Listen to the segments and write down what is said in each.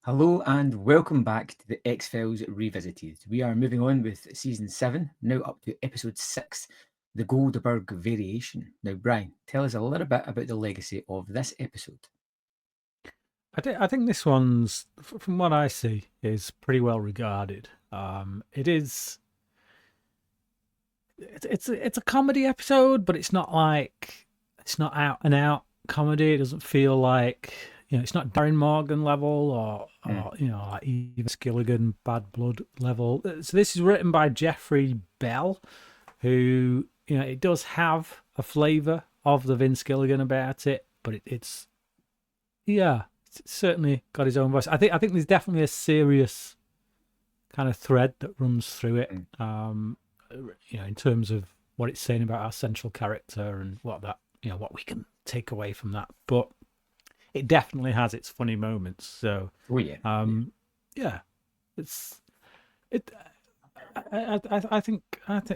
Hello and welcome back to the X-Files Revisited. We are moving on with season 7, now up to episode 6, the Goldberg Variation. Now, Brian, tell us a little bit about the legacy of this episode. I think this one's, from what I see, is pretty well regarded. It is. It's a comedy episode, but it's not out and out comedy. It doesn't feel like it's not Darren Morgan level or like even Skilligan Bad Blood level. So this is written by Jeffrey Bell, who it does have a flavour of the Vince Gilligan about it, but it's certainly got his own voice. I think there's definitely a serious kind of thread that runs through it. In terms of what it's saying about our central character and what we can take away from that. But it definitely has its funny moments. So, it's it. I think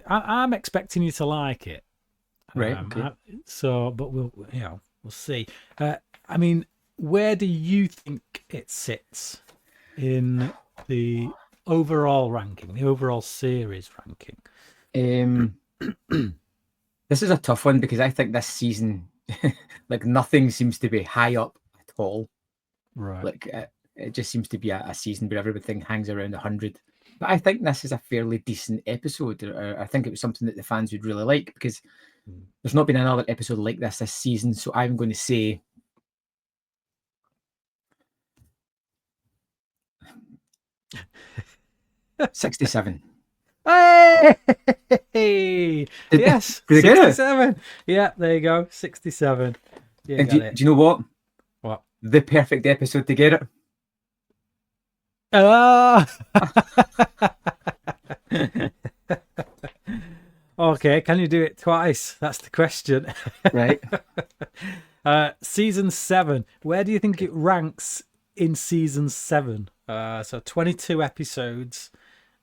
I'm expecting you to like it. Right. Okay. But we'll see. I mean, where do you think it sits in the overall ranking, the overall series ranking? This is a tough one because I think this season, like nothing seems to be high up at all. Right. Like it just seems to be a season where everything hangs around 100. But I think this is a fairly decent episode. I think it was something that the fans would really like because there's not been another episode like this season. So I'm going to say 67. Hey! Yes, did I get it? 67. Yeah, there you go, 67. And do you know what? What? The perfect episode to get it. Okay, can you do it twice? That's the question. Right. Season 7. Where do you think it ranks in season 7? So 22 episodes.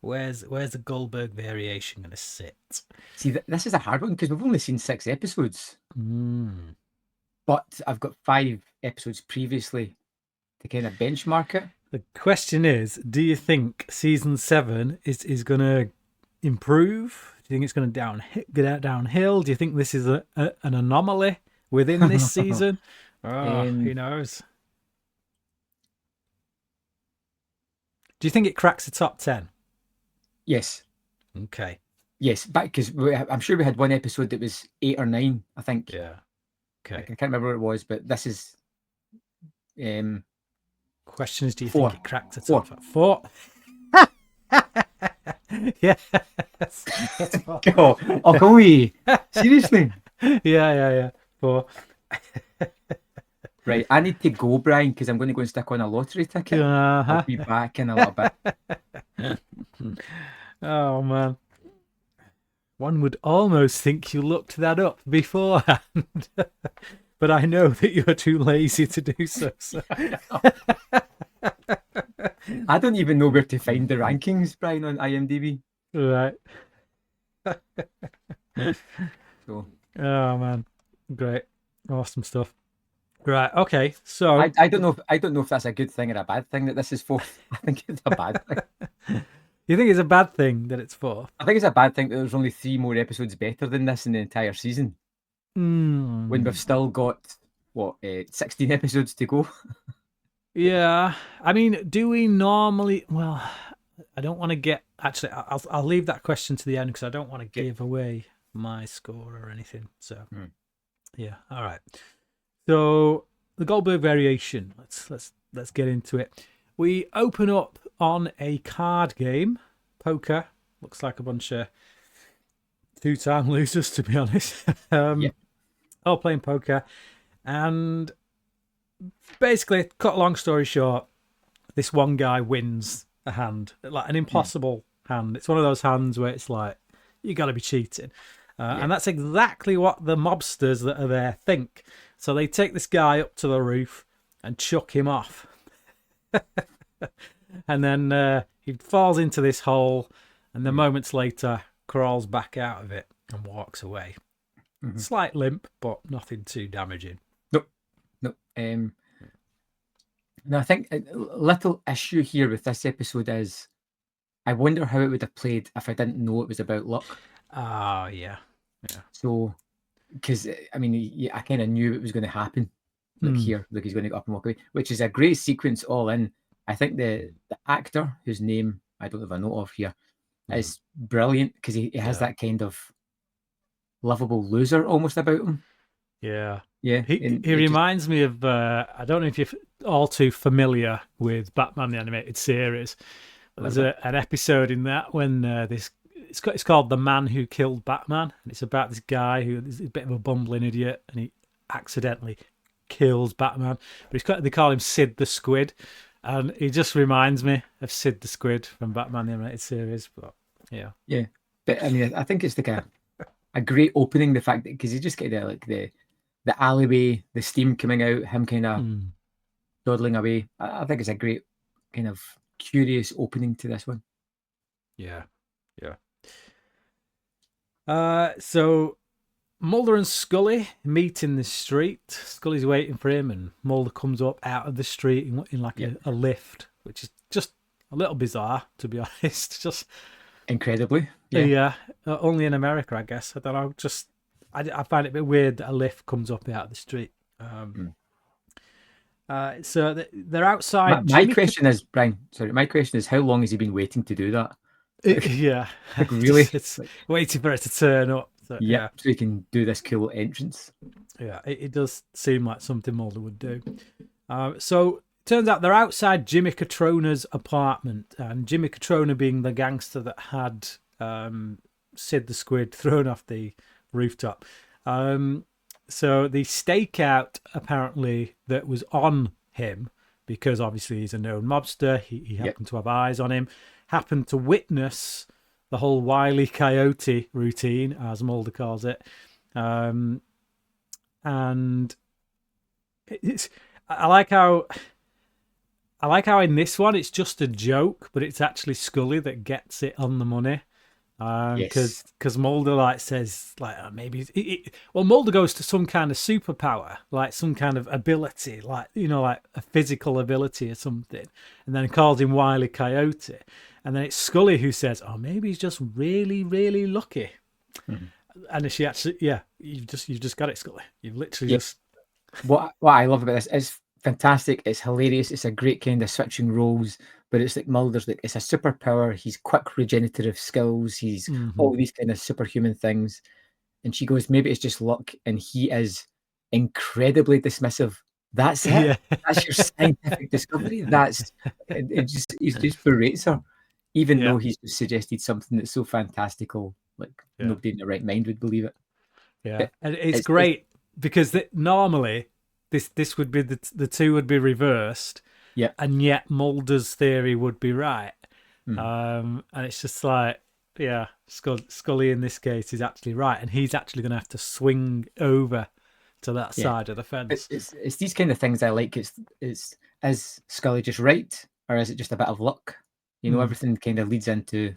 Where's the Goldberg Variation going to sit? See, this is a hard one because we've only seen 6 episodes. But I've got 5 episodes previously to kind of benchmark it. The question is, do you think season 7 is going to improve? Do you think it's going to get downhill? Do you think this is an anomaly within this season? Who knows? Do you think it cracks the top 10? Yes. Okay. Yes, because I'm sure we had one episode that was 8 or 9, I think. Yeah. Okay. I can't remember what it was, but this is. Question is, do you 4. think it cracks the top 4? Yes. Oh, can we? Seriously? Yeah. 4. Right, I need to go, Brian, because I'm going to go and stick on a lottery ticket. I'll be back in a little bit. Oh, man. One would almost think you looked that up beforehand. But I know that you're too lazy to do so. I don't even know where to find the rankings, Brian, on IMDb. Right. So. Oh, man. Great. Awesome stuff. Right. Okay. So I don't know if that's a good thing or a bad thing that this is 4th. I think it's a bad thing. You think it's a bad thing that it's 4th? I think it's a bad thing that there's only 3 more episodes better than this in the entire season. When we've still got 16 episodes to go. Yeah. I mean, do we normally? Well, I don't want to get. Actually, I'll leave that question to the end because I don't want to give away my score or anything. So, yeah. All right. So the Goldberg Variation. Let's get into it. We open up on a card game, poker. Looks like a bunch of 2-time losers, to be honest. All playing poker, and basically, cut a long story short, this one guy wins a hand, like an impossible hand. It's one of those hands where it's like you got to be cheating, and that's exactly what the mobsters that are there think. So they take this guy up to the roof and chuck him off. And then he falls into this hole and then moments later crawls back out of it and walks away. Slight limp, but nothing too damaging. Nope. I think a little issue here with this episode is I wonder how it would have played if I didn't know it was about luck. Ah, yeah. So, because I mean, I kind of knew it was going to happen. Like here, like he's going to get up and walk away, which is a great sequence all in. I think the actor whose name I don't have a note of here is brilliant because he has that kind of lovable loser almost about him. Yeah. Yeah. He reminds me of, I don't know if you're all too familiar with Batman the Animated Series. There's an episode in that when it's called The Man Who Killed Batman. And it's about this guy who is a bit of a bumbling idiot and he accidentally kills Batman. But they call him Sid the Squid. And he just reminds me of Sid the Squid from Batman the Animated Series. But yeah. Yeah. But I mean, I think it's like a great opening, the fact that because you just get the alleyway, the steam coming out, him kind of dawdling away. I think it's a great kind of curious opening to this one. Yeah. So Mulder and Scully meet in the street. Scully's waiting for him, and Mulder comes up out of the street in like a lift, which is just a little bizarre, to be honest. Just incredibly, only in America, I guess. I don't know. Just I find it a bit weird that a lift comes up out of the street. So they're outside. My question is, Brian. Sorry, my question is, how long has he been waiting to do that? Like really, it's waiting for it to turn up. So, so he can do this cool entrance. Yeah, it does seem like something Mulder would do. So turns out they're outside Jimmy Catrona's apartment, and Jimmy Catrona being the gangster that had Sid the Squid thrown off the rooftop. So the stakeout apparently that was on him, because obviously he's a known mobster, he happened to have eyes on him, happened to witness the whole Wile E. Coyote routine, as Mulder calls it. And I like how in this one it's just a joke, but it's actually Scully that gets it on the money. Because Mulder says maybe Mulder goes to some kind of superpower, like some kind of ability, like a physical ability or something, and then calls him Wile E. Coyote, and then it's Scully who says, "Oh, maybe he's just really, really lucky." And she actually, you've just got it, Scully. You've literally just. What I love about this is fantastic. It's hilarious. It's a great kind of switching roles. But it's like Mulder's like, it's a superpower. He's quick regenerative skills. He's all these kind of superhuman things. And she goes, maybe it's just luck. And he is incredibly dismissive. That's it. Yeah. That's your scientific discovery. He just berates her, even though he's just suggested something that's so fantastical, like nobody in their right mind would believe it. Yeah, but and it's great because normally this would be the two would be reversed. Yeah, and yet Mulder's theory would be right. And it's just like, Scully in this case is actually right, and he's actually going to have to swing over to that side of the fence. It's these kind of things I like. Is Scully just right, or is it just a bit of luck? Everything kind of leads into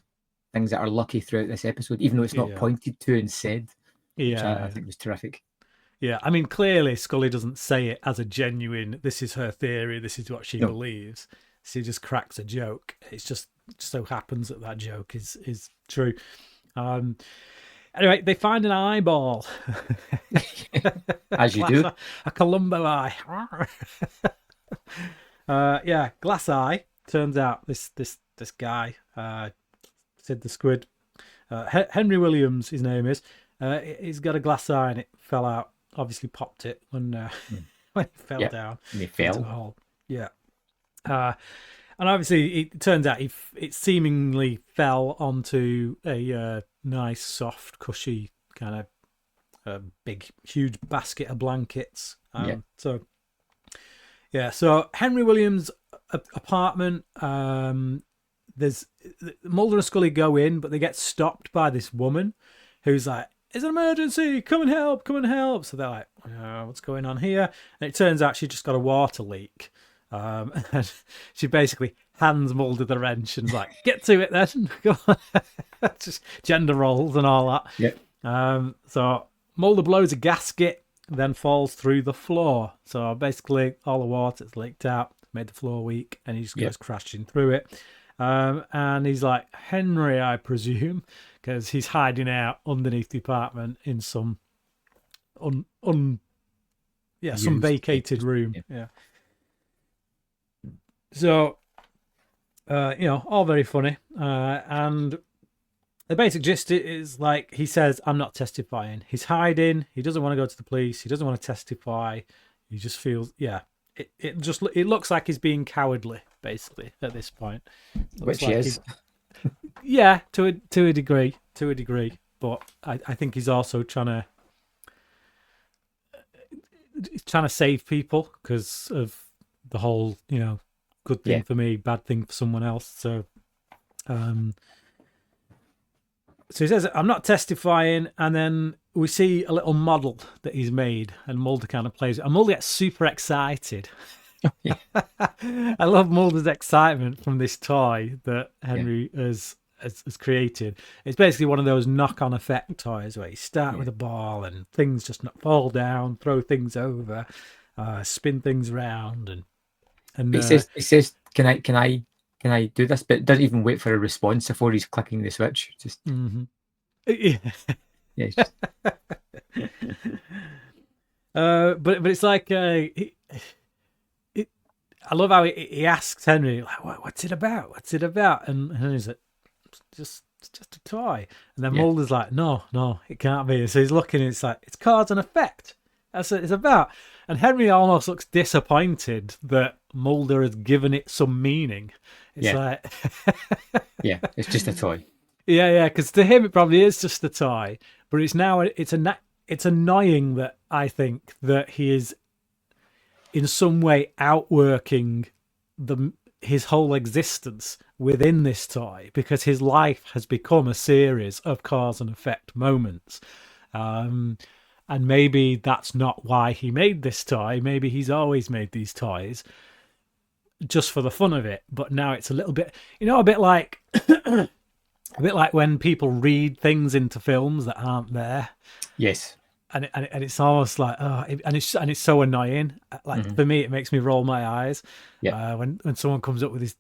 things that are lucky throughout this episode, even though it's not pointed to and said. Which I think was terrific. Yeah, I mean, clearly Scully doesn't say it as a genuine, this is her theory, this is what she believes. She just cracks a joke. It's just so happens that joke is true. Anyway, they find an eyeball. As you do. A Columbo eye. Glass eye. Turns out this guy, Sid the Squid, Henry Williams, his name is, he's got a glass eye and it fell out. Obviously popped it when it fell down. And it fell. Into a hole. Yeah. And obviously it turns out it seemingly fell onto a nice, soft, cushy kind of big, huge basket of blankets. So Henry Williams' apartment, there's Mulder and Scully go in, but they get stopped by this woman who's like, "It's an emergency! Come and help! Come and help!" So they're like, "What's going on here?" And it turns out she just got a water leak. And she basically hands Mulder the wrench and is like, "Get to it then!" Go on. Just gender roles and all that. Yeah. So Mulder blows a gasket, then falls through the floor. So basically, all the water's leaked out. made the floor weak, and he just goes crashing through it. And he's like, Henry, I presume, because he's hiding out underneath the apartment in some some vacated room. Yeah. So, all very funny. And the basic gist is like, he says, I'm not testifying. He's hiding. He doesn't want to go to the police. He doesn't want to testify. He just feels, it looks like he's being cowardly, basically, at this point. Which he is. Yeah, to a degree. But I think he's also trying to save people because of the whole, good thing for me, bad thing for someone else. So, so he says, I'm not testifying, and then we see a little model that he's made, and Mulder kind of plays it. And Mulder gets super excited. I love Mulder's excitement from this toy that Henry has created. It's basically one of those knock-on effect toys where you start with a ball and things just fall down, throw things over, spin things around, and he says, can I do this? But doesn't even wait for a response before he's clicking the switch. Just just... but it's like I love how he asks Henry, like, what's it about? What's it about? And Henry's like, it's just a toy. And then Mulder's like, no, it can't be. So he's looking, and it's like, it's cause and effect. That's what it's about. And Henry almost looks disappointed that Mulder has given it some meaning. It's like... it's just a toy. Yeah, because to him it probably is just a toy. But it's annoying that I think that he is in some way outworking his whole existence within this toy, because his life has become a series of cause and effect moments. And maybe that's not why he made this toy. Maybe he's always made these toys just for the fun of it. But now it's a little bit, a bit like a bit like when people read things into films that aren't there. Yes. And it's almost like, and it's so annoying. Like for me, it makes me roll my eyes. Yeah. When someone comes up with this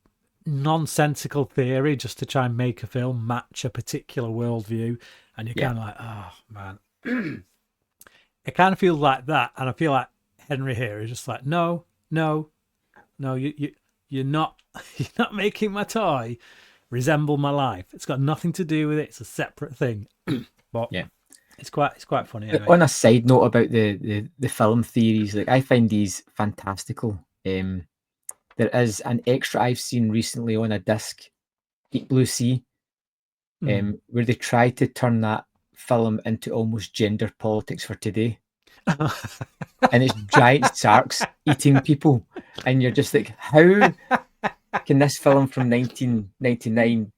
nonsensical theory just to try and make a film match a particular worldview, and you're kind of like, oh man, it kind of feels like that. And I feel like Henry here is just like, no, you're not making my toy resemble my life. It's got nothing to do with it. It's a separate thing. But it's quite funny. Anyway. On a side note about the film theories, like, I find these fantastical. There is an extra I've seen recently on a disc, Deep Blue Sea, where they try to turn that film into almost gender politics for today. And it's giant sharks eating people, and you're just like, how can this film from 1999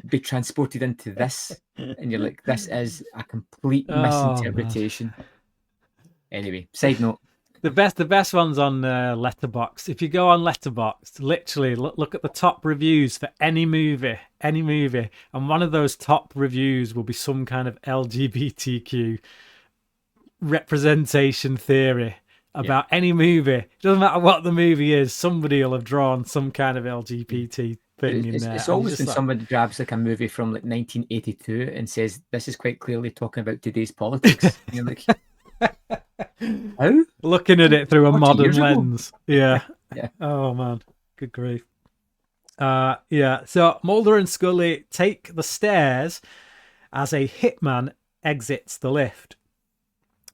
be transported into this? And you're like, this is a complete misinterpretation. Anyway, side note. The best ones on Letterboxd. If you go on Letterboxd, literally look at the top reviews for any movie, and one of those top reviews will be some kind of LGBTQ representation theory about any movie. It doesn't matter what the movie is, somebody will have drawn some kind of LGBT thing in there. It's always when somebody grabs like a movie from like 1982 and says, this is quite clearly talking about today's politics. And you're like, how? Looking at it through a modern lens. Yeah. Oh man, good grief. So Mulder and Scully take the stairs as a hitman exits the lift.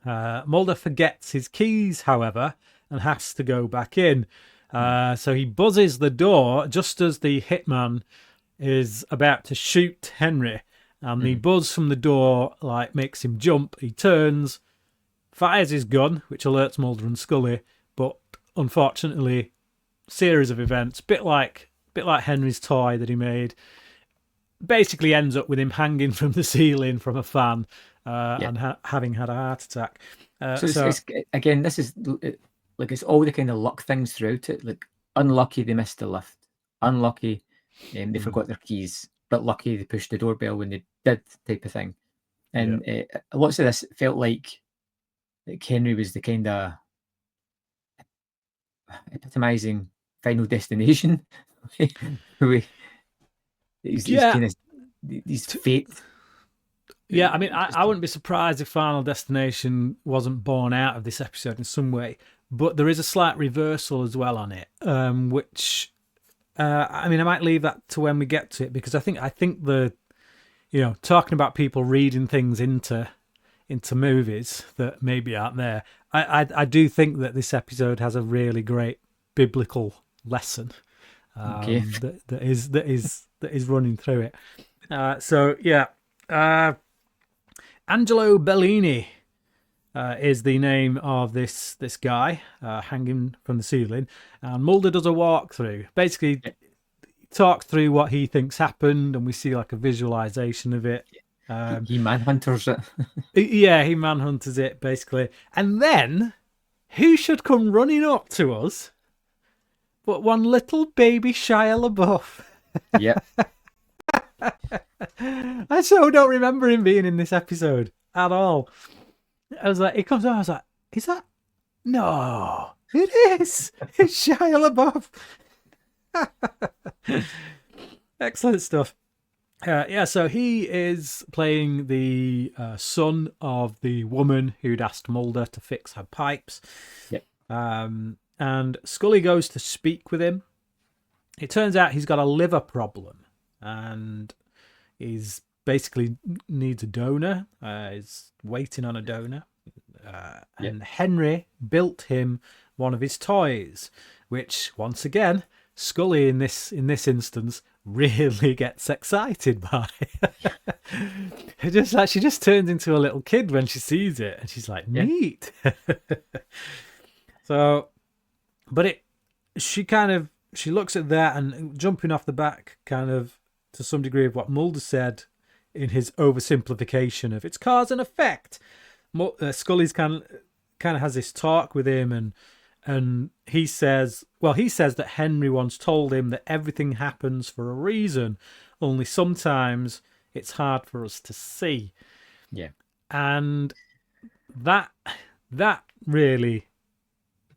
Mulder forgets his keys, however, and has to go back in. So he buzzes the door just as the hitman is about to shoot Henry. And the buzz from the door makes him jump. He turns, fires his gun, which alerts Mulder and Scully. But unfortunately, series of events, bit like Henry's toy that he made, basically ends up with him hanging from the ceiling from a fan and having had a heart attack. It's, again, this is like, it's all the kind of luck things throughout it. Like, unlucky they missed the lift, unlucky they forgot their keys, but lucky they pushed the doorbell when they did, type of thing. And lots of this felt like Henry was the kind of epitomizing Final Destination. He's kind of these fate. Yeah, I mean, I wouldn't be surprised if Final Destination wasn't born out of this episode in some way, but there is a slight reversal as well on it, which, I mean, I might leave that to when we get to it, because I think talking about people reading things into movies that maybe aren't there, I do think that this episode has a really great biblical lesson that is running through it. So yeah. Angelo Bellini is the name of this guy hanging from the ceiling, and Mulder does a walkthrough. Basically, talk through what he thinks happened, and we see like a visualization of it. He manhunters it. Yeah, he manhunters it basically, and then who should come running up to us but one little baby Shia LaBeouf? Yeah. I so don't remember him being in this episode at all. I was like, he comes on, I was like, is that? No, it is. It's Shia LaBeouf. Excellent stuff. So he is playing the son of the woman who'd asked Mulder to fix her pipes. Yep. And Scully goes to speak with him. It turns out he's got a liver problem, and he's basically needs a donor. He's waiting on a donor. And Henry built him one of his toys, which once again Scully in this instance really gets excited by. She just turns into a little kid when she sees it, and she's like, neat. So, but she looks at that, and jumping off the back kind of to some degree of what Mulder said in his oversimplification of it's cause and effect. Scully's kind of has this talk with him, and he says that Henry once told him that everything happens for a reason, only sometimes it's hard for us to see. Yeah. And that really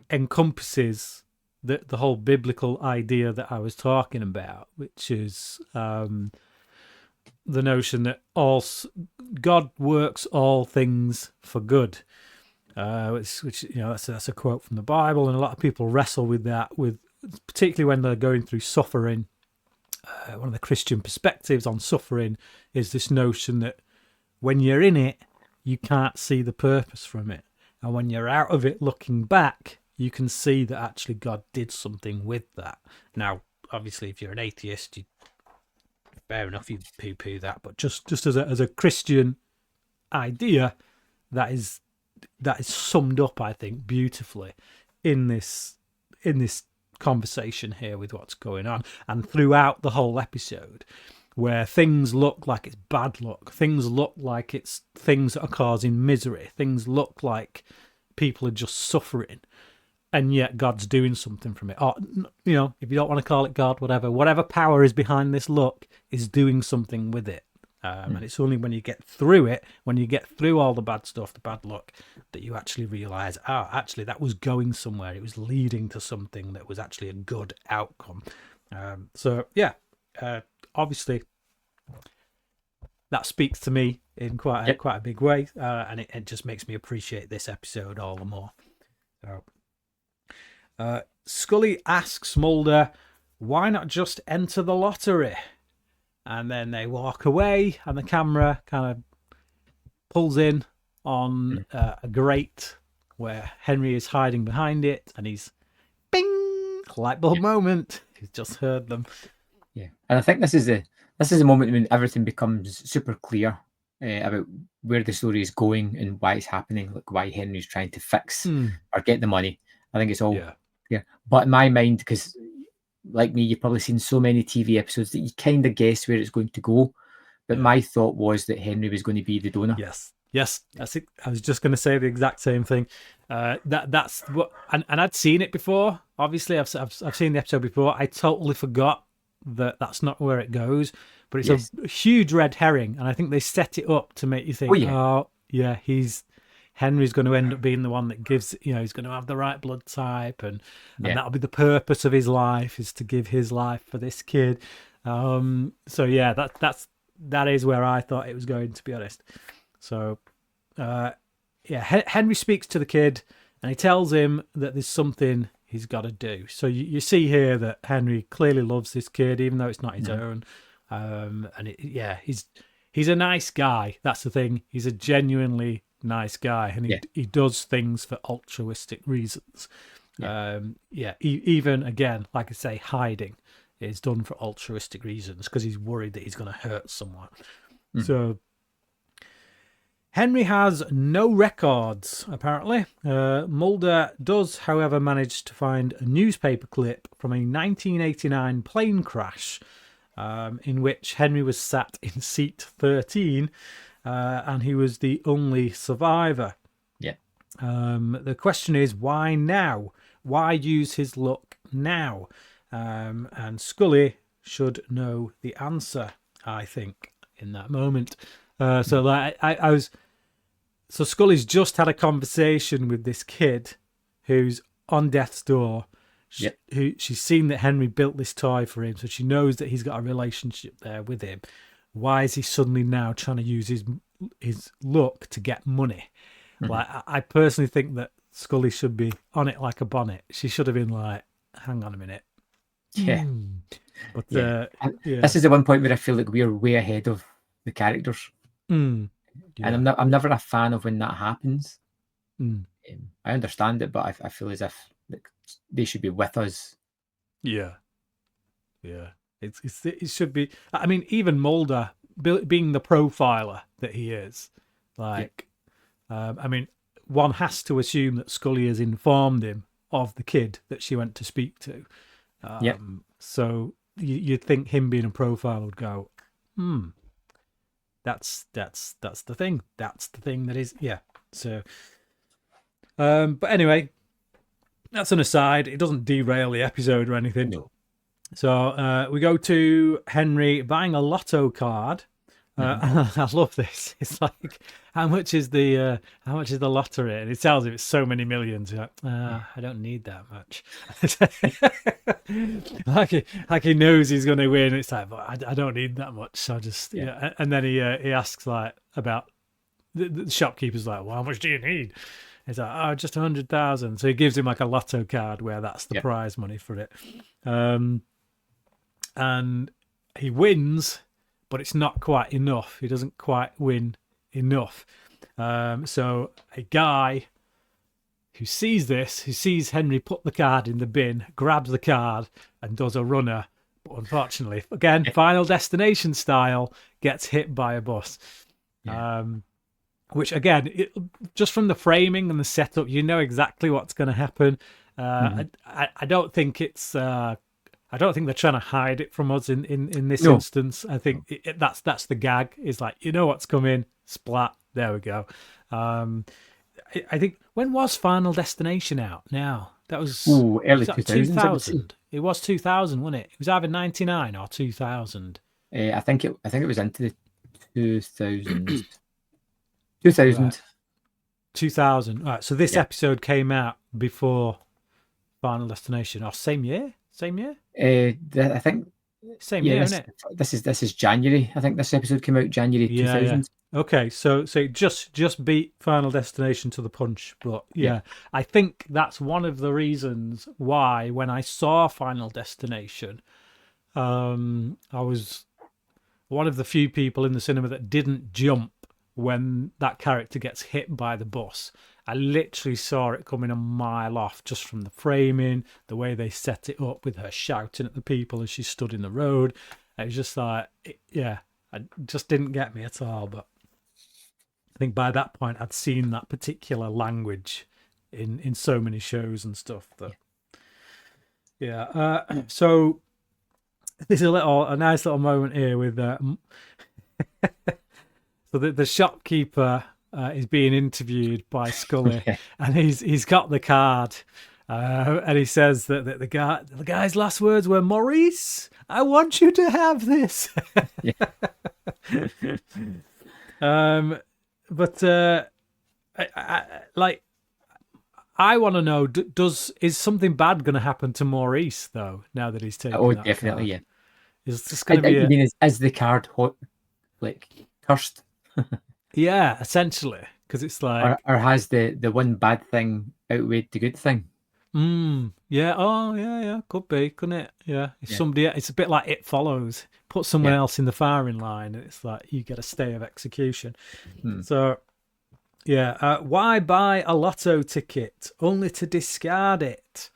encompasses the whole biblical idea that I was talking about, which is the notion that God works all things for good. Which that's a quote from the Bible, and a lot of people wrestle with that, particularly when they're going through suffering. One of the Christian perspectives on suffering is this notion that when you're in it, you can't see the purpose from it, and when you're out of it, looking back, you can see that actually God did something with that. Now, obviously, if you're an atheist, fair enough, you poo-poo that, but just as a Christian idea, that is summed up, I think, beautifully in this conversation here with what's going on, and throughout the whole episode, where things look like it's bad luck, things look like it's things that are causing misery, things look like people are just suffering, and yet God's doing something from it. Or, if you don't want to call it God, whatever power is behind this luck is doing something with it. And it's only when you get through it, when you get through all the bad stuff, the bad luck, that you actually realise, actually that was going somewhere. It was leading to something that was actually a good outcome. Obviously, that speaks to me in quite a big way, and it just makes me appreciate this episode all the more. So, Scully asks Mulder, why not just enter the lottery? And then they walk away, and the camera kind of pulls in on a grate where Henry is hiding behind it, and he's bing, light bulb moment. He's just heard them. Yeah, and I think this is the moment when everything becomes super clear about where the story is going and why it's happening, like why Henry's trying to fix or get the money. I think it's all clear. But in my mind, because like me, you've probably seen so many TV episodes that you kind of guess where it's going to go. But my thought was that Henry was going to be the donor. Yes, that's it. I was just going to say the exact same thing. That's what, and I'd seen it before. Obviously, I've seen the episode before. I totally forgot that that's not where it goes. But it's a huge red herring, and I think they set it up to make you think, Henry's going to end up being the one that gives, he's going to have the right blood type, and that'll be the purpose of his life, is to give his life for this kid. So yeah, that is where I thought it was going, to be honest. So Henry speaks to the kid, and he tells him that there's something he's got to do. So you see here that Henry clearly loves this kid, even though it's not his own. And he's a nice guy. That's the thing. He's a genuinely nice guy, and he does things for altruistic reasons. Even again, like I say, hiding is done for altruistic reasons because he's worried that he's going to hurt someone. So Henry has no records, apparently. Mulder does, however, manage to find a newspaper clip from a 1989 plane crash in which Henry was sat in seat 13 and he was the only survivor. The question is, why now? Why use his luck now? And Scully should know the answer, I think, in that moment. So Scully's just had a conversation with this kid who's on death's door. She's seen that Henry built this toy for him, so she knows that he's got a relationship there with him. Why is he suddenly now trying to use his luck to get money? Like, I personally think that Scully should be on it like a bonnet. She should have been like, hang on a minute. But this is the one point where I feel like we're way ahead of the characters. And I'm never a fan of when that happens. I understand it, but I feel as if they should be with us. It should be. I mean, even Mulder being the profiler that he is, like, I mean, one has to assume that Scully has informed him of the kid that she went to speak to. So you'd think him being a profiler would go, that's the thing. That's the thing that is, So, but anyway, that's an aside. It doesn't derail the episode or anything. No. So we go to Henry buying a lotto card. I love this. It's like, how much is the lottery? And it tells him it's so many millions. You're like, I don't need that much. like he knows he's going to win. It's like, but I don't need that much. So I just And then he asks like about the shopkeeper's like, well, how much do you need? He's like, just 100,000. So he gives him like a lotto card where that's the prize money for it. And he wins, but it's not quite enough. He doesn't quite win enough. So a guy who sees Henry put the card in the bin, grabs the card and does a runner. But unfortunately, again, Final Destination style, gets hit by a bus. Which again, just from the framing and the setup, you know exactly what's going to happen. I don't think it's... I don't think they're trying to hide it from us in this instance. I think that's the gag. Is like, you know what's coming, splat. There we go. I think, when was Final Destination out? Now that was early 2000. It was 2000, wasn't it? It was either 99 or 2000. I think it was into the 2000s. 2000. 2000. Right. So this episode came out before Final Destination, or same year. I think same year, isn't it? This is January. I think this episode came out January 2000. Okay, so just beat Final Destination to the punch, but I think that's one of the reasons why when I saw Final Destination, I was one of the few people in the cinema that didn't jump when that character gets hit by the bus. I literally saw it coming a mile off just from the framing, the way they set it up with her shouting at the people as she stood in the road. It was just like, it just didn't get me at all. But I think by that point, I'd seen that particular language in so many shows and stuff. So there's a nice little moment here with so the shopkeeper is being interviewed by Scully, and he's got the card, and he says that the guy's last words were, "Maurice, I want you to have this." But I want to know, is something bad going to happen to Maurice though? Now that he's taken that definitely, card? yeah. Is this going to be? I mean, is the card like cursed? Yeah, essentially, because it's like, or has the one bad thing outweighed the good thing? Yeah. Oh, yeah. Could be, couldn't it? Yeah. If somebody, it's a bit like It Follows. Put someone else in the firing line, and it's like you get a stay of execution. So, yeah. Why buy a lotto ticket only to discard it?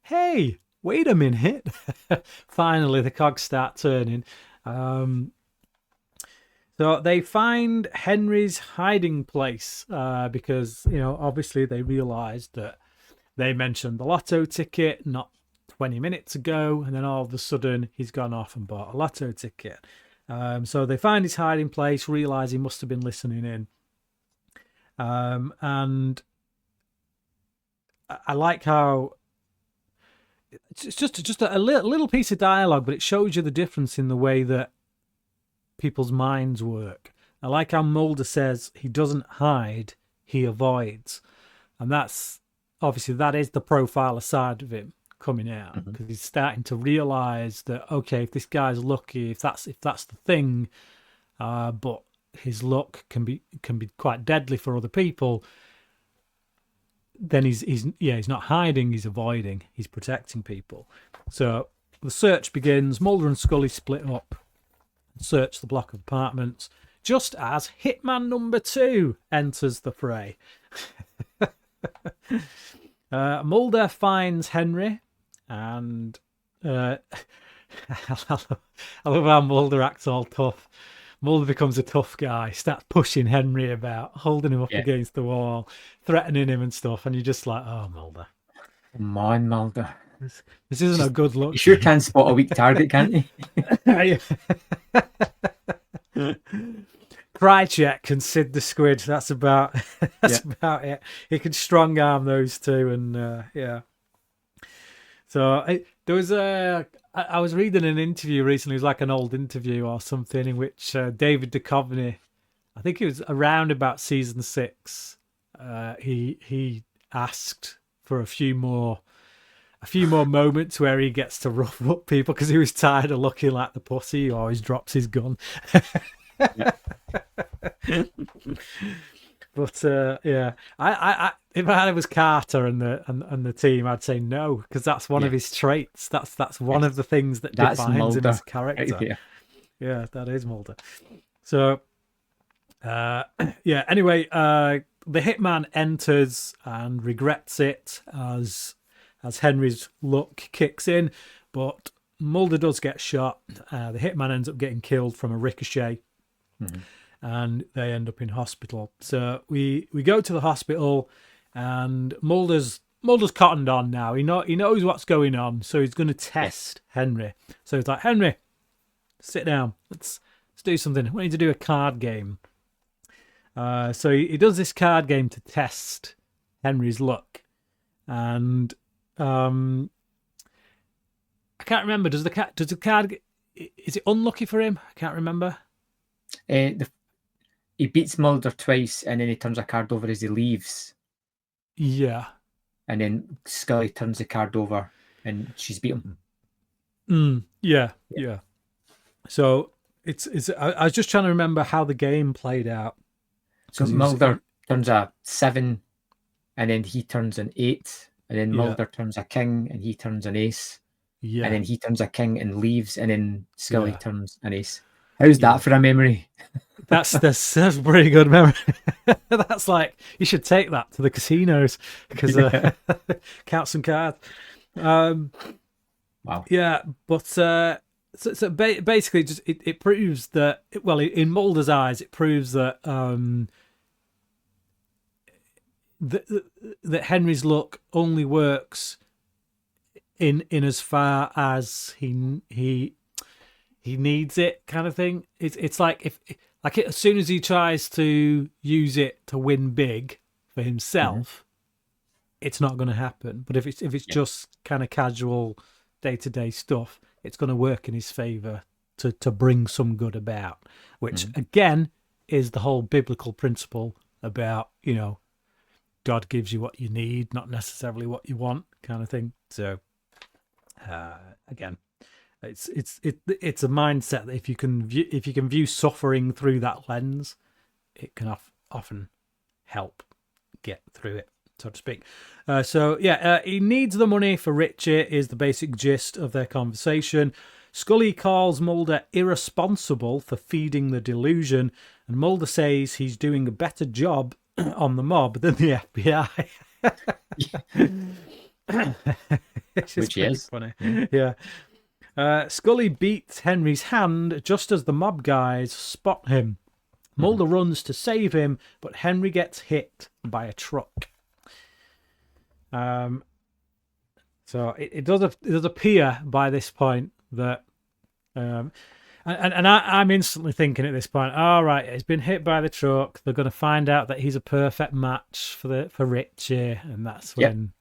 Hey, wait a minute. Finally, the cogs start turning. So they find Henry's hiding place because, obviously they realised that they mentioned the lotto ticket not 20 minutes ago, and then all of a sudden he's gone off and bought a lotto ticket. So they find his hiding place, realise he must have been listening in. And I like how it's just a little piece of dialogue, but it shows you the difference in the way that people's minds work. I like how Mulder says he doesn't hide, he avoids. And that's obviously that is the profiler side of him coming out, because he's starting to realize that, okay, if this guy's lucky, if that's the thing, but his luck can be quite deadly for other people, then he's not hiding, he's avoiding, he's protecting people. So the search begins. Mulder and Scully split up and search the block of apartments, just as Hitman number 2 enters the fray. Mulder finds Henry, and I love how Mulder acts all tough. Mulder becomes a tough guy, starts pushing Henry about, holding him up against the wall, threatening him and stuff, and you're just like, oh, Mulder. Come on, Mulder. This isn't a good look. You sure can spot a weak target, can't you? Krychek and Sid the Squid. That's about about it. He can strong arm those two, and So there was I was reading an interview recently. It was like an old interview or something, in which David Duchovny, I think it was around about season 6, he asked for a few more moments where he gets to rough up people, because he was tired of looking like the pussy who always drops his gun. But I if I was Carter and the team, I'd say no, because that's one of his traits. That's one of the things that defines Mulder. him as a character. Yeah, that is Mulder. So anyway, the hitman enters and regrets it as Henry's luck kicks in, but Mulder does get shot. The hitman ends up getting killed from a ricochet. And they end up in hospital. So we go to the hospital, and Mulder's cottoned on now. He knows what's going on, so he's going to test Henry. So he's like, Henry, sit down. Let's do something. We need to do a card game. So he does this card game to test Henry's luck, and I can't remember. Does the card? Is it unlucky for him? I can't remember. He beats Mulder twice, and then he turns a card over as he leaves. Yeah. And then Scully turns the card over, and she's beat him. Yeah. So it's. I was just trying to remember how the game played out. So Mulder turns a 7, and then he turns an 8, and then Mulder turns a king, and he turns an ace. Yeah. And then he turns a king and leaves, and then Scully turns an ace. How's that for a memory? That's pretty good memory. That's like, you should take that to the casinos, because count some cards. Wow. Yeah, but so basically, just it proves that, well, in Mulder's eyes, it proves that that Henry's luck only works in as far as he needs it, kind of thing. It's like as soon as he tries to use it to win big for himself, it's not going to happen. But if it's just kind of casual day-to-day stuff, it's going to work in his favor to bring some good about, which again is the whole biblical principle about, God gives you what you need, not necessarily what you want, kind of thing. So, again, it's a mindset that if you can view suffering through that lens, it can often help get through it, so to speak. He needs the money for Richie is the basic gist of their conversation. Scully calls Mulder irresponsible for feeding the delusion, and Mulder says he's doing a better job on the mob than the FBI. Which is funny. Yeah. Scully beats Henry's hand just as the mob guys spot him. Mulder runs to save him, but Henry gets hit by a truck. So it does appear by this point that, I'm instantly thinking at this point, all right, he's been hit by the truck. They're going to find out that he's a perfect match for Richie, and that's when,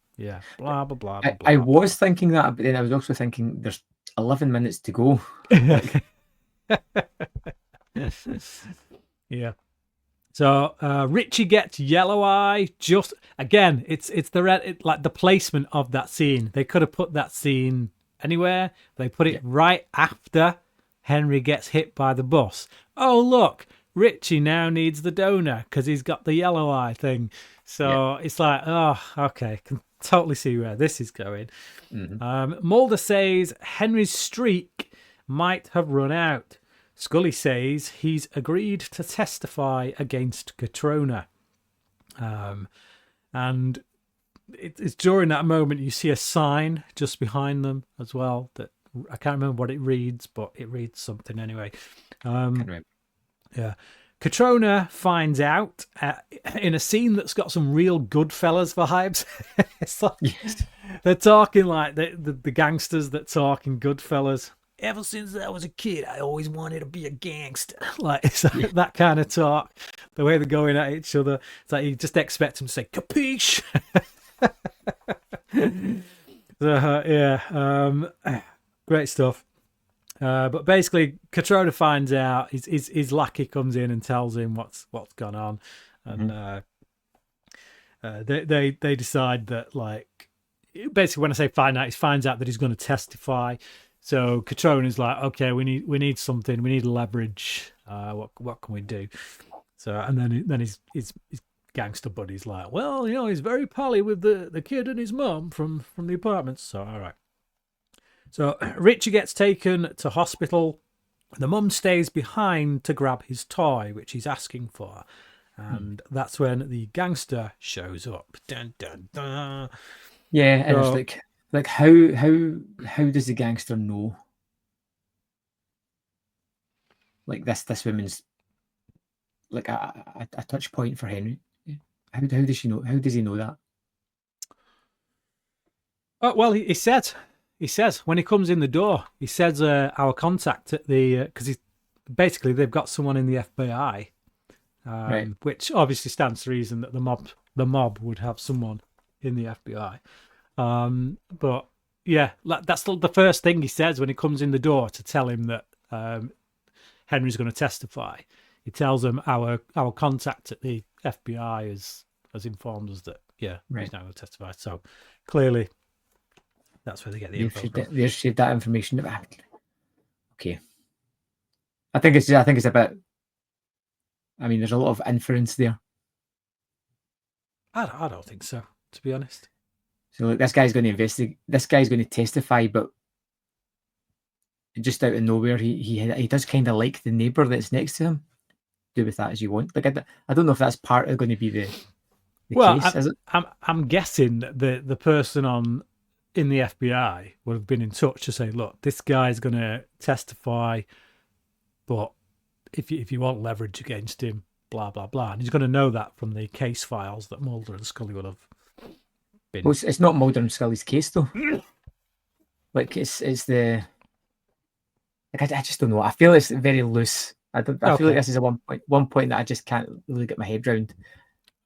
blah blah blah. Blah, blah. I was thinking that, but then I was also thinking there's 11 minutes to go. Yeah. So Richie gets yellow eye. Just again, it's the like the placement of that scene. They could have put that scene anywhere. They put it right after Henry gets hit by the bus. Oh look, Richie now needs the donor because he's got the yellow eye thing. So it's like, oh, okay, can totally see where this is going. Mulder says Henry's streak might have run out. Scully says he's agreed to testify against Catrona. And it's during that moment you see a sign just behind them as well that I can't remember what it reads, but it reads something anyway. Yeah. Catrona finds out in a scene that's got some real Goodfellas vibes. It's like, they're talking like the gangsters that talk in Goodfellas. Ever since I was a kid, I always wanted to be a gangster. Like, it's like that kind of talk, the way they're going at each other. It's like you just expect them to say, capiche? Great stuff. But basically, Catrona finds out. His lackey comes in and tells him what's gone on, and they decide that, like, basically when I say find out, he finds out that he's going to testify. So Catrona's like, okay, we need something. We need leverage. What can we do? So and then his gangster buddy's like, well, he's very pally with the kid and his mum from the apartment. So all right. So Richie gets taken to hospital. The mum stays behind to grab his toy, which he's asking for. And that's when the gangster shows up. Dun, dun, dun. Yeah, and it's like how does the gangster know? Like this woman's like a touch point for Henry. How does she know? How does he know that? Oh, well, he says when he comes in the door, he says our contact at the because basically they've got someone in the FBI, right. Which obviously stands to reason that the mob would have someone in the FBI. But yeah, that's the first thing he says when he comes in the door to tell him that Henry's going to testify. He tells him our contact at the FBI has informed us that he's now going to testify. So clearly, that's where they get the info from. They shared that information. Okay, I think it's a bit. I mean, there's a lot of inference there. I don't think so, to be honest. So look, this guy's going to investigate. This guy's going to testify, but just out of nowhere, he does kind of like the neighbour that's next to him. Do with that as you want. Like I don't know if that's part of going to be the case. Is it? I'm guessing the person in the FBI would have been in touch to say, look, this guy's going to testify, but if you want leverage against him, blah blah blah, and he's going to know that from the case files that Mulder and Scully would have. Well, it's not Mulder and Scully's case though. Like it's the like I just don't know. I feel it's very loose. I feel like this is one point that I just can't really get my head around.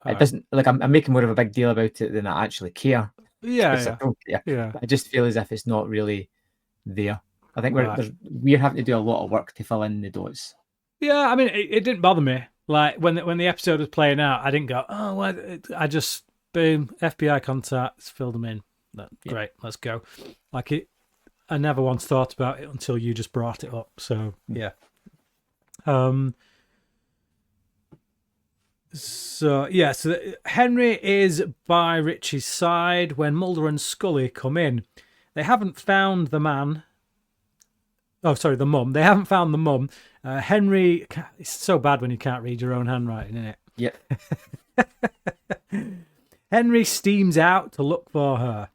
It doesn't like I'm making more of a big deal about it than I actually care. Yeah. I don't care. Yeah. I just feel as if it's not really there. I think we're having to do a lot of work to fill in the dots. Yeah, I mean, it didn't bother me. Like when the episode was playing out, I didn't go, oh, well, I just boom, FBI contacts, fill them in. Great, let's go. I never once thought about it until you just brought it up. So yeah. So Henry is by Richie's side when Mulder and Scully come in. They haven't found the man. Oh, sorry, the mum. They haven't found the mum. Henry, it's so bad when you can't read your own handwriting, isn't it? Yep. Henry steams out to look for her.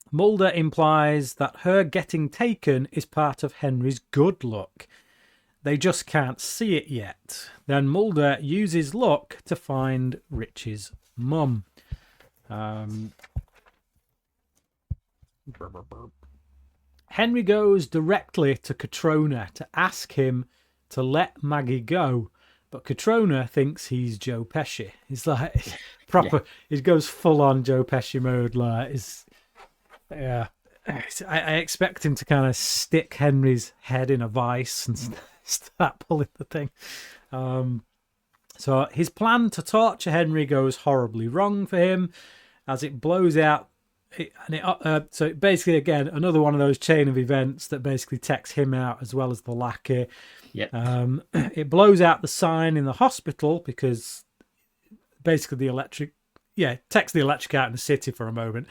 Mulder implies that her getting taken is part of Henry's good luck. They just can't see it yet. Then Mulder uses luck to find Rich's mum. Henry goes directly to Catrona to ask him to let Maggie go. But Catrona thinks he's Joe Pesci. He's like proper. Yeah. He goes full on Joe Pesci mode. I expect him to kind of stick Henry's head in a vice and start pulling the thing. So his plan to torture Henry goes horribly wrong for him as it blows out. So basically, again, another one of those chain of events that basically takes him out as well as the lackey. Yeah. It blows out the sign in the hospital because basically takes the electric out in the city for a moment.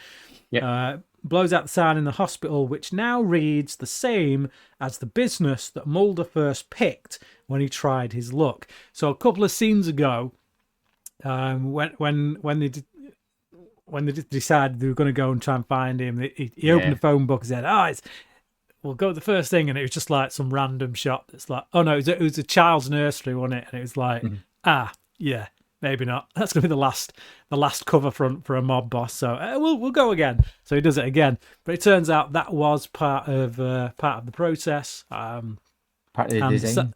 Yeah. Blows out the sign in the hospital, which now reads the same as the business that Mulder first picked when he tried his luck. So a couple of scenes ago, when they decided they were going to go and try and find him, he opened the phone book and said, we'll go with the first thing, and it was just like some random shot that's like, oh no, it was a child's nursery, wasn't it? And it was like, yeah, maybe not. That's going to be the last cover front for a mob boss. So we'll go again. So he does it again, but it turns out that was part of the process. Part of the design.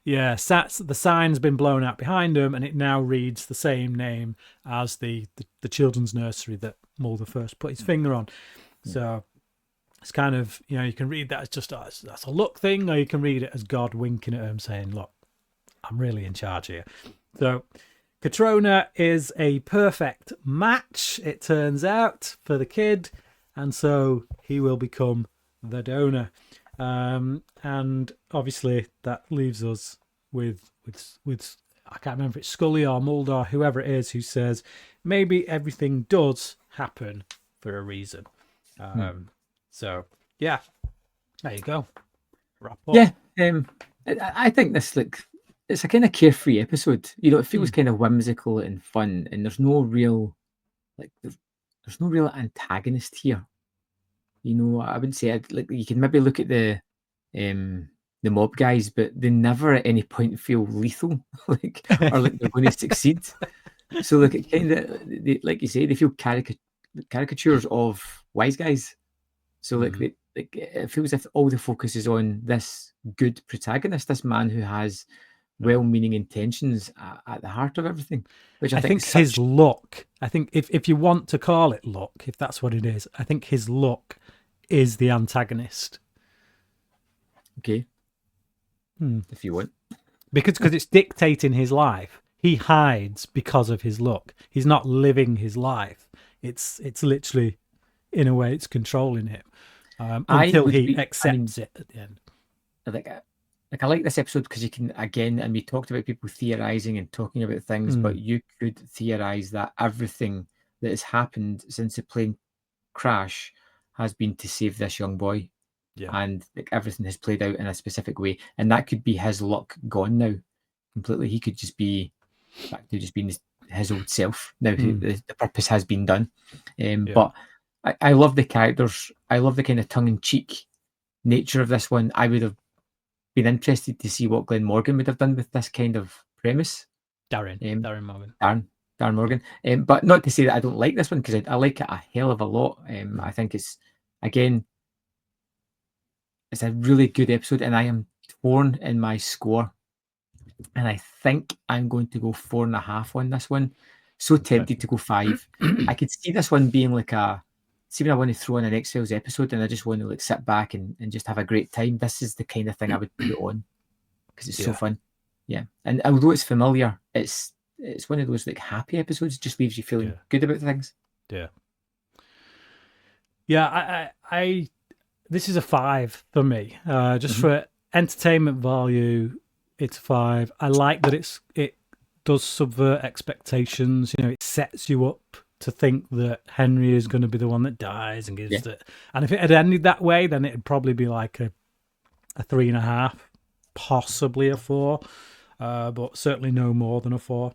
The sign's been blown out behind him, and it now reads the same name as the children's nursery that Mulder first put his finger on. So it's kind of, you can read that as just that's a luck thing, or you can read it as God winking at him saying, look, I'm really in charge here. So Catrona is a perfect match, it turns out, for the kid, and so he will become the donor. And obviously that leaves us with I can't remember if it's Scully or Mulder or whoever it is who says maybe everything does happen for a reason. So yeah, there you go. Wrap up. Yeah, I think this it's a kind of carefree episode. It feels kind of whimsical and fun, and there's no real there's no real antagonist here. I wouldn't say you can maybe look at the mob guys, but they never at any point feel lethal, or they're going to succeed. So it kind of, like you say, they feel caricatures of wise guys. So it feels as if all the focus is on this good protagonist, this man who has well-meaning intentions at the heart of everything. Which I think his luck. I think if you want to call it luck, if that's what it is, I think his luck is the antagonist. Okay. If you want. Because it's dictating his life. He hides because of his luck. He's not living his life. It's literally, in a way, it's controlling him until he accepts it at the end. I like this episode because you can, again, and we talked about people theorizing and talking about things, but you could theorize that everything that has happened since the plane crash has been to save this young boy. Yeah. And everything has played out in a specific way. And that could be his luck gone now completely. He could just be back to just being his old self. Now the purpose has been done. But I love the characters. I love the kind of tongue-in-cheek nature of this one. I would have been interested to see what Glenn Morgan would have done with this kind of premise. Darren Morgan. Darren Morgan. But not to say that I don't like this one, because I like it a hell of a lot. I think it's a really good episode, and I am torn in my score. And I think I'm going to go 4.5 on this one. So tempted to go 5. I could see this one being see when I want to throw in an X-Files episode and I just want to sit back and just have a great time. This is the kind of thing I would put it on because it's so fun. Yeah. And although it's familiar, it's it's one of those like happy episodes. It just leaves you feeling good about things. I this is a 5 for me. Just for entertainment value, it's a 5. I like that it does subvert expectations. You know, it sets you up to think that Henry is going to be the one that dies and gives it. And if it had ended that way, then it'd probably be like a 3.5, possibly a 4, but certainly no more than a 4.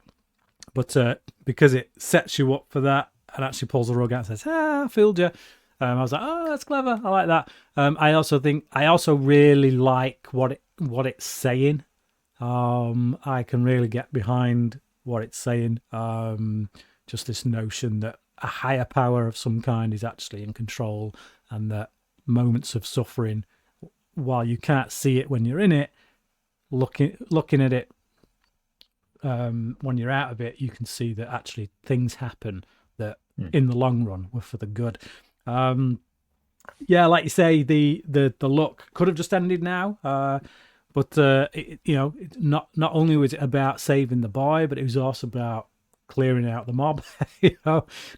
But because it sets you up for that and actually pulls the rug out and says, I fooled you. I was like, oh, that's clever. I like that. I also really like what it's saying. I can really get behind what it's saying. Just this notion that a higher power of some kind is actually in control, and that moments of suffering, while you can't see it when you're in it, looking at it when you're out of it, you can see that actually things happen that in the long run were for the good. Like you say, the look could have just ended now, but not only was it about saving the boy, but it was also about clearing out the mob.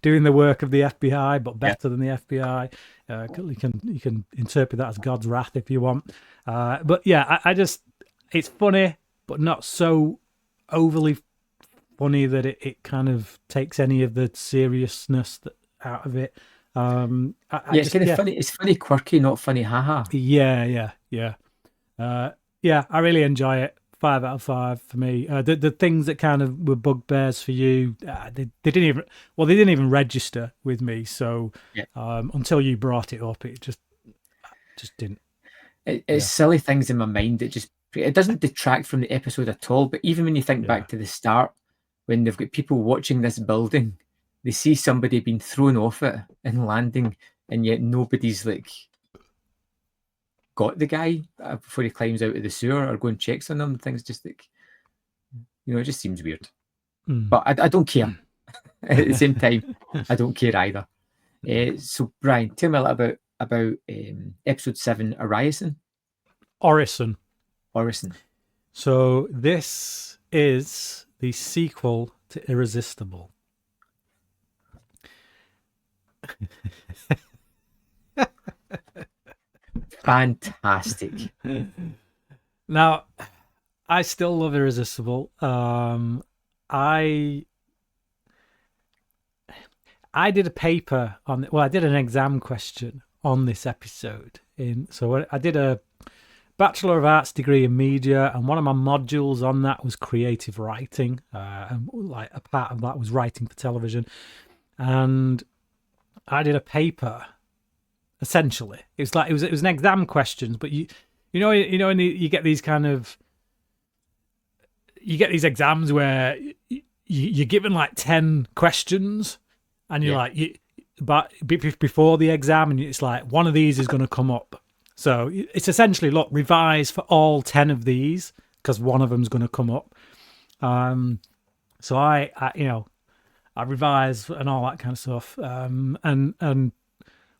Doing the work of the FBI, but better than the FBI. You can interpret that as God's wrath if you want. I just, it's funny, but not so overly funny that it kind of takes any of the seriousness out of it. It's kind of funny. It's funny, quirky, not funny. Haha. Yeah. I really enjoy it. 5 out of 5 for me. The things that kind of were bugbears for you, they didn't even register with me. So until you brought it up, it just didn't. It's silly things in my mind. It doesn't detract from the episode at all. But even when you think back to the start, when they've got people watching this building, they see somebody being thrown off it and landing, and yet nobody's like got the guy before he climbs out of the sewer or go and checks on them. Things just like, it just seems weird. But I don't care. At the same time, I don't care either. So Brian, tell me a little about episode 7, Orison. So this is the sequel to Irresistible. Fantastic. Now, I still love Irresistible. I did a paper on. Well, I did an exam question on this episode. So I did a Bachelor of Arts degree in media, and one of my modules on that was creative writing. And like a part of that was writing for television, and I did a paper. Essentially, it was an exam questions, but you get these kind of, you get these exams where you're given like 10 questions, and you're but before the exam, and it's like one of these is going to come up. So it's essentially, look, revise for all 10 of these because one of them's going to come up. So I revise and all that kind of stuff, and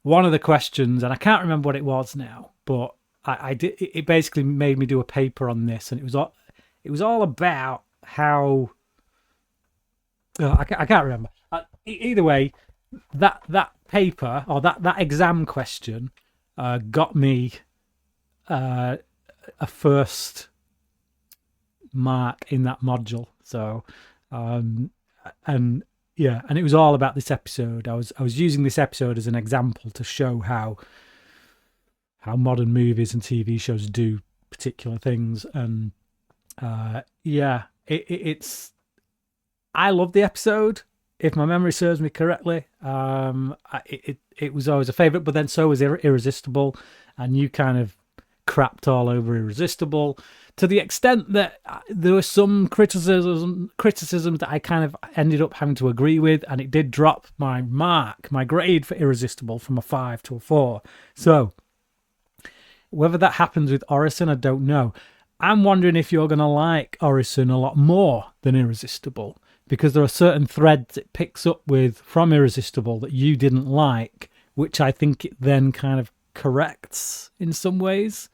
one of the questions, and I can't remember what it was now, but I did. It basically made me do a paper on this, and it was all about how. I can't remember. Either way, that paper or that exam question got me a first mark in that module. So, and it was all about this episode. I was using this episode as an example to show how modern movies and TV shows do particular things. And it's. I love the episode. If my memory serves me correctly, it was always a favourite. But then so was Irresistible, and you kind of crapped all over Irresistible to the extent that there were some criticisms that I kind of ended up having to agree with, and it did drop my grade for Irresistible from a 5 to a 4. So whether that happens with Orison, I don't know. I'm wondering if you're going to like Orison a lot more than Irresistible, because there are certain threads it picks up with from Irresistible that you didn't like, which I think it then kind of corrects in some ways.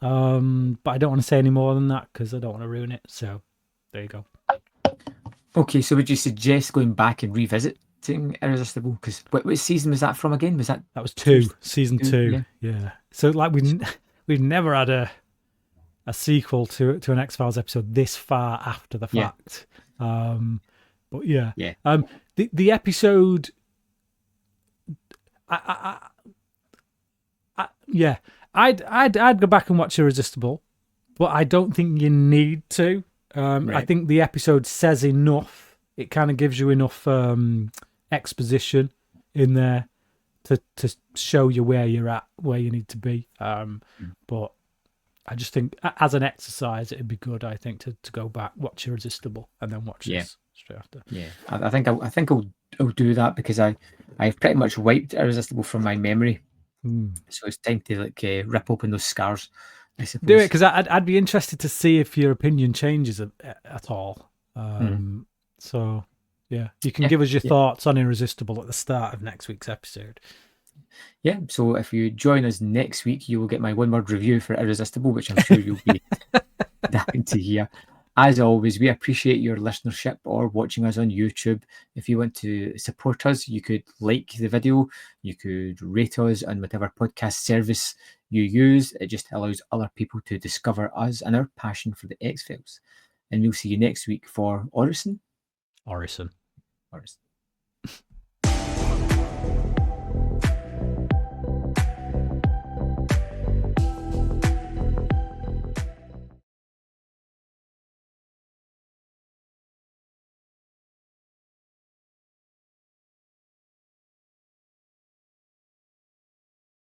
But I don't want to say any more than that because I don't want to ruin it. So there you go. Okay, so would you suggest going back and revisiting Irresistible? Because what season was that from again? Was that was season 2? Yeah. Yeah. So like we've never had a sequel to an X-Files episode this far after the fact. But yeah. The episode. I'd go back and watch Irresistible, but I don't think you need to. I think the episode says enough. It kind of gives you enough exposition in there to show you where you're at, where you need to be. But I just think as an exercise, it'd be good, I think, to go back, watch Irresistible, and then watch this straight after. Yeah, I think I'll do that, because I've pretty much wiped Irresistible from my memory. So it's time to rip open those scars, I suppose. Do it, because I'd be interested to see if your opinion changes at all. So yeah, you can give us your thoughts on Irresistible at the start of next week's episode. Yeah, so if you join us next week, you will get my one-word review for Irresistible, which I'm sure you'll be dying to hear. As always, we appreciate your listenership or watching us on YouTube. If you want to support us, you could like the video, you could rate us on whatever podcast service you use. It just allows other people to discover us and our passion for the X-Files. And we'll see you next week for Orison.